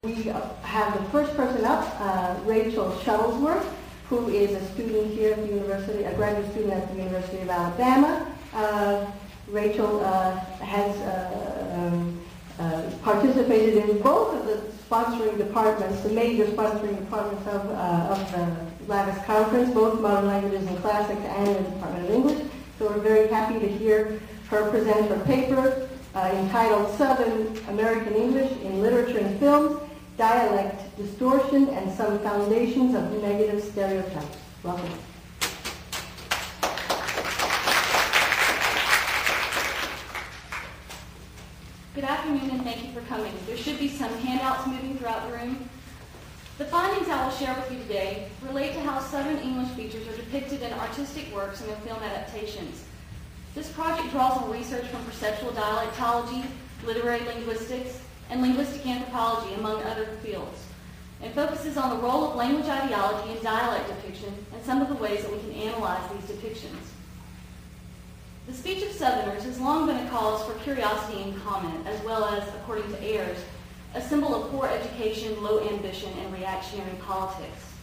We have the first person up, Rachel Shuttlesworth, who is a student here at the university, a graduate student at the University of Alabama. Rachel has participated in both of the sponsoring departments, the major sponsoring departments of the LAVIS conference, both Modern Languages and Classics and the Department of English. So we're very happy to hear her present her paper entitled Southern American English in Literature and Films, Dialect, Distortion, and Some Foundations of Negative Stereotypes. Welcome. Good afternoon and thank you for coming. There should be some handouts moving throughout the room. The findings I will share with you today relate to how Southern English features are depicted in artistic works and in film adaptations. This project draws on research from perceptual dialectology, literary linguistics, and linguistic anthropology, among other fields, and focuses on the role of language ideology in dialect depiction and some of the ways that we can analyze these depictions. The speech of Southerners has long been a cause for curiosity and comment, as well as, according to Ayers, a symbol of poor education, low ambition, and reactionary politics.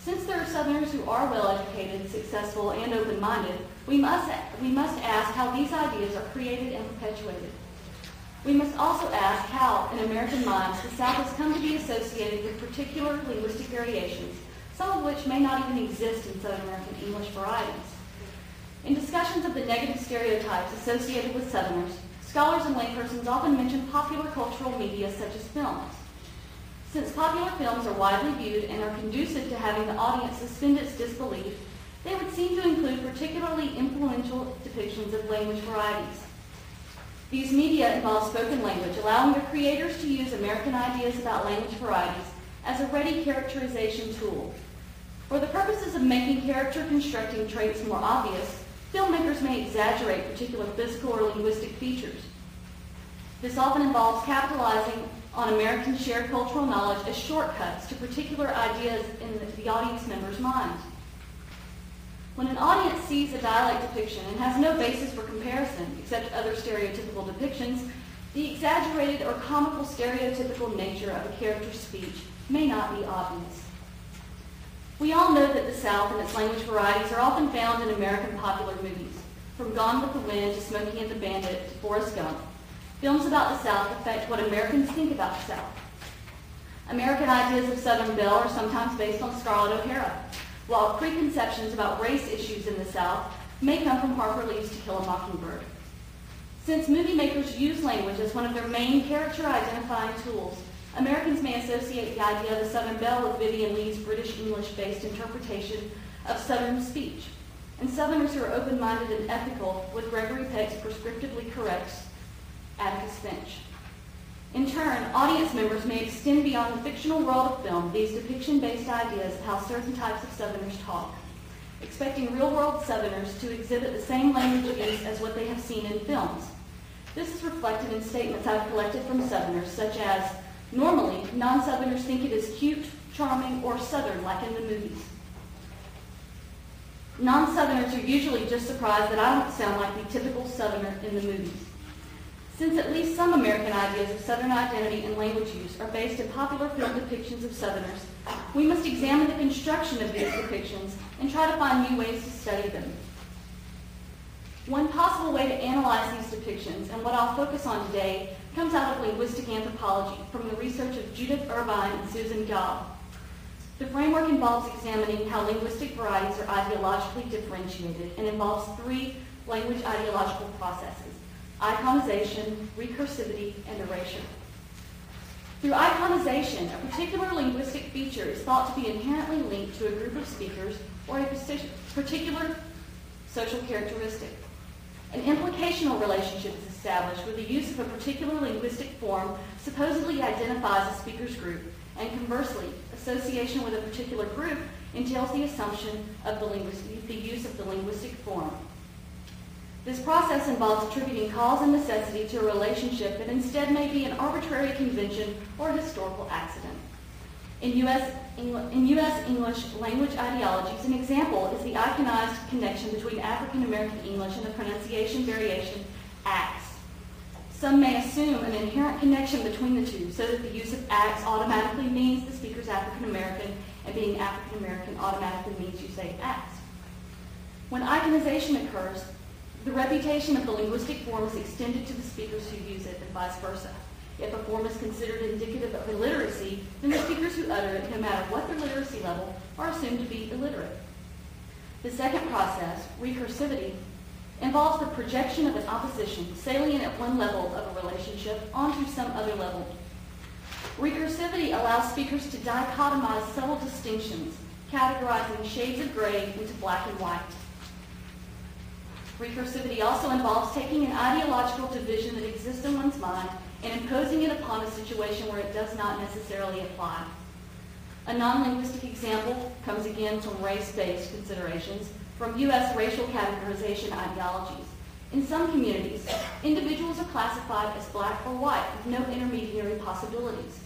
Since there are Southerners who are well-educated, successful, and open-minded, we must ask how these ideas are created and perpetuated. We must also ask how, in American minds, the South has come to be associated with particular linguistic variations, some of which may not even exist in Southern American English varieties. In discussions of the negative stereotypes associated with Southerners, scholars and laypersons often mention popular cultural media such as films. Since popular films are widely viewed and are conducive to having the audience suspend its disbelief, they would seem to include particularly influential depictions of language varieties. These media involve spoken language, allowing their creators to use American ideas about language varieties as a ready characterization tool. For the purposes of making character constructing traits more obvious, filmmakers may exaggerate particular physical or linguistic features. This often involves capitalizing on American shared cultural knowledge as shortcuts to particular ideas in the audience member's mind. When an audience sees a dialect depiction and has no basis for comparison except other stereotypical depictions, the exaggerated or comical stereotypical nature of a character's speech may not be obvious. We all know that the South and its language varieties are often found in American popular movies, from Gone with the Wind to Smokey and the Bandit to Forrest Gump. Films about the South affect what Americans think about the South. American ideas of Southern Belle are sometimes based on Scarlett O'Hara, while preconceptions about race issues in the South may come from Harper Lee's To Kill a Mockingbird. Since movie makers use language as one of their main character identifying tools, Americans may associate the idea of the Southern Belle with Vivien Leigh's British English-based interpretation of Southern speech, and Southerners who are open-minded and ethical with Gregory Peck's prescriptively correct Atticus Finch. In turn, audience members may extend beyond the fictional world of film these depiction-based ideas of how certain types of Southerners talk, expecting real-world Southerners to exhibit the same language use as what they have seen in films. This is reflected in statements I've collected from Southerners, such as, normally, non-Southerners think it is cute, charming, or Southern, like in the movies. Non-Southerners are usually just surprised that I don't sound like the typical Southerner in the movies. Since at least some American ideas of Southern identity and language use are based in popular film depictions of Southerners, we must examine the construction of these depictions and try to find new ways to study them. One possible way to analyze these depictions, and what I'll focus on today, comes out of linguistic anthropology from the research of Judith Irvine and Susan Gaub. The framework involves examining how linguistic varieties are ideologically differentiated and involves three language ideological processes: iconization, recursivity, and erasure. Through iconization, a particular linguistic feature is thought to be inherently linked to a group of speakers or a particular social characteristic. An implicational relationship is established where the use of a particular linguistic form supposedly identifies a speaker's group, and conversely, association with a particular group entails the assumption of the use of the linguistic form. This process involves attributing cause and necessity to a relationship that instead may be an arbitrary convention or a historical accident. In U.S. English language ideologies, an example is the iconized connection between African American English and the pronunciation variation axe. Some may assume an inherent connection between the two, so that the use of acts automatically means the speaker's African American, and being African American automatically means you say acts. When iconization occurs, the reputation of the linguistic form is extended to the speakers who use it, and vice versa. If a form is considered indicative of illiteracy, then the speakers who utter it, no matter what their literacy level, are assumed to be illiterate. The second process, recursivity, involves the projection of an opposition salient at one level of a relationship onto some other level. Recursivity allows speakers to dichotomize subtle distinctions, categorizing shades of gray into black and white. Recursivity also involves taking an ideological division that exists in one's mind and imposing it upon a situation where it does not necessarily apply. A non-linguistic example comes again from race-based considerations, from U.S. racial categorization ideologies. In some communities, individuals are classified as black or white with no intermediary possibilities.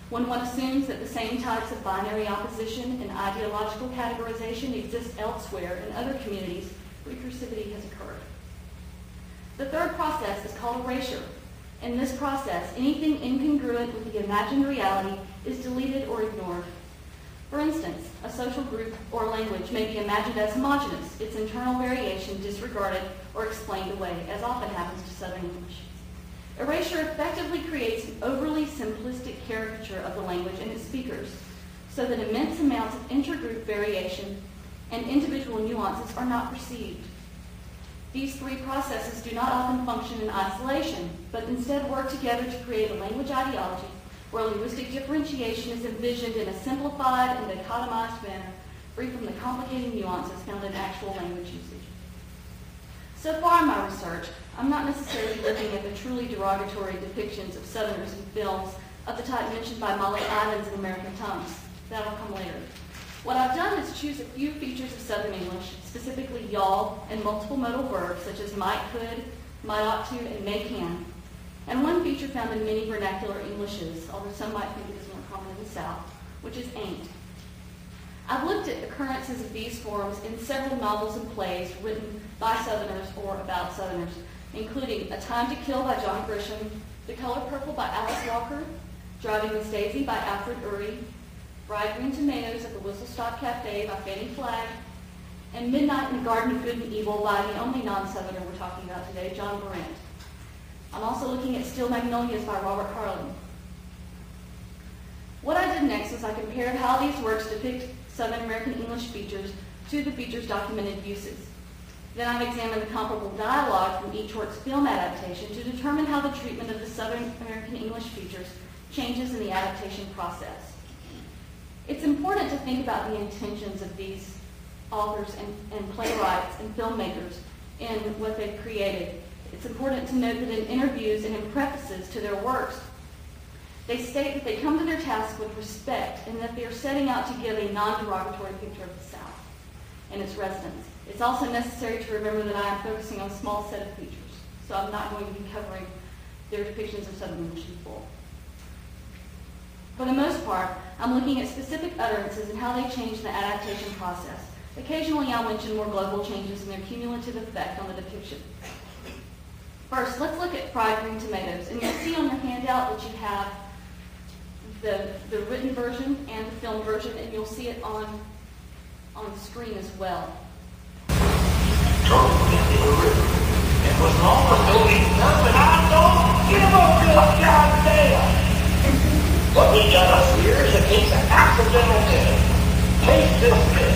When one assumes that the same types of binary opposition and ideological categorization exist elsewhere in other communities, recursivity has occurred. The third process is called erasure. In this process, anything incongruent with the imagined reality is deleted or ignored. For instance, a social group or language may be imagined as homogeneous, its internal variation disregarded or explained away, as often happens to Southern English. Erasure effectively creates an overly simplistic caricature of the language and its speakers, so that immense amounts of intergroup variation and individual nuances are not perceived. These three processes do not often function in isolation, but instead work together to create a language ideology where linguistic differentiation is envisioned in a simplified and dichotomized manner, free from the complicated nuances found in actual language usage. So far in my research, I'm not necessarily looking at the truly derogatory depictions of Southerners in films of the type mentioned by Molly Ivins in American Tongues. That'll come later. What I've done is choose a few features of Southern English, specifically y'all and multiple modal verbs such as might, could, might ought to, and may can, and one feature found in many vernacular Englishes, although some might think it is more common in the South, which is ain't. I've looked at occurrences of these forms in several novels and plays written by Southerners or about Southerners, including A Time to Kill by John Grisham, The Color Purple by Alice Walker, Driving Miss Daisy by Alfred Ury, Fried Green Tomatoes at the Whistle Stop Cafe by Fanny Flagg, and Midnight in the Garden of Good and Evil by the only non-Southerner we're talking about today, John Brandt. I'm also looking at Steel Magnolias by Robert Harlan. What I did next was I compared how these works depict Southern American English features to the features' documented uses. Then I've examined the comparable dialogue from each work's film adaptation to determine how the treatment of the Southern American English features changes in the adaptation process. It's important to think about the intentions of these authors and playwrights and filmmakers in what they've created. It's important to note that in interviews and in prefaces to their works, they state that they come to their task with respect and that they are setting out to give a non-derogatory picture of the South and its residents. It's also necessary to remember that I am focusing on a small set of features, so I'm not going to be covering their depictions of Southern English in full. For the most part, I'm looking at specific utterances and how they change the adaptation process. Occasionally, I'll mention more global changes and their cumulative effect on the depiction. First, let's look at Fried Green Tomatoes. And you'll see on your handout that you have the written version and the film version, and you'll see it on the screen as well. It was almost doing nothing. I don't give a good goddamn. What we got up here is a case of accidental death. Taste this.